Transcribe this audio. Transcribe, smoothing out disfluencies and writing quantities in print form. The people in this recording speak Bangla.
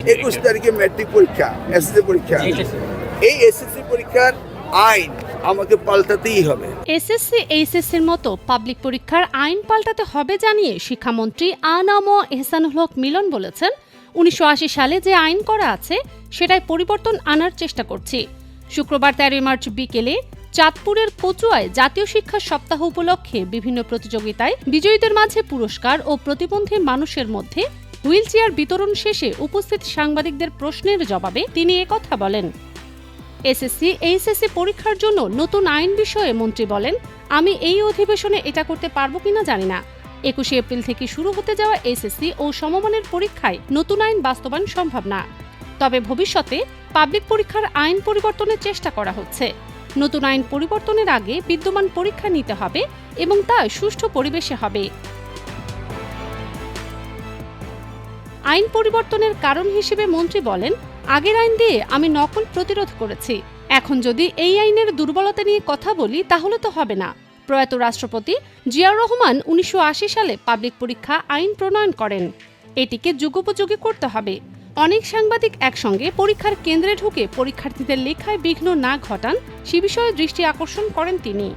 21 তারিখে ম্যাট্রিক পরীক্ষা, এসএসসি পরীক্ষা। এই এসএসসি পরীক্ষার আইন আমাকে পাল্টাতেই হবে। এসএসসি এইচএসসির মতো পাবলিক পরীক্ষার আইন পাল্টাতে হবে জানিয়ে শিক্ষামন্ত্রী আ.ন.ম এহসানুল হক মিলন বলেছেন, 1980 সালে যে আইন করা আছে সেটাই পরিবর্তন আনার চেষ্টা করছি। শুক্রবার 13 মার্চ বিকেলে চাঁদপুরের কচুয়ায় জাতীয় শিক্ষা সপ্তাহ উপলক্ষে বিভিন্ন প্রতিযোগিতায় বিজয়ীদের মাঝে পুরস্কার ও প্রতিবন্ধী মানুষের মধ্যে হুইল চেয়ার বিতরণ শেষে উপস্থিত সাংবাদিকদের প্রশ্নের জবাবে তিনি একথা বলেন। এসএসসি এইচএসসি পরীক্ষার জন্য নতুন আইন বিষয়ে মন্ত্রী বলেন, আমি এই অধিবেশনে এটা করতে পারবো কিনা জানি না। 21 এপ্রিল থেকে শুরু হতে যাওয়া এসএসসি ও সমমানের পরীক্ষায় নতুন আইন বাস্তবায়ন সম্ভব না। তবে ভবিষ্যতে পাবলিক পরীক্ষার আইন পরিবর্তনের চেষ্টা করা হচ্ছে। নতুন আইন পরিবর্তনের আগে বিদ্যমান পরীক্ষা নিতে হবে এবং তা সুষ্ঠু পরিবেশে হবে। আইন পরিবর্তনের কারণ হিসেবে মন্ত্রী বলেন, আগের আইন দিয়ে আমি নকল প্রতিরোধ করেছি। এখন যদি এই আইনের দুর্বলতা নিয়ে কথা বলি তাহলে তো হবে না। প্রয়াত রাষ্ট্রপতি জিয়াউর রহমান 1980 সালে পাবলিক পরীক্ষা আইন প্রণয়ন করেন। এটিকে যুগোপযোগী করতে হবে। অনেক সাংবাদিক একসঙ্গে পরীক্ষার কেন্দ্রে ঢুকে পরীক্ষার্থীদের লেখায় বিঘ্ন না ঘটান সে বিষয়ে দৃষ্টি আকর্ষণ করেন তিনি।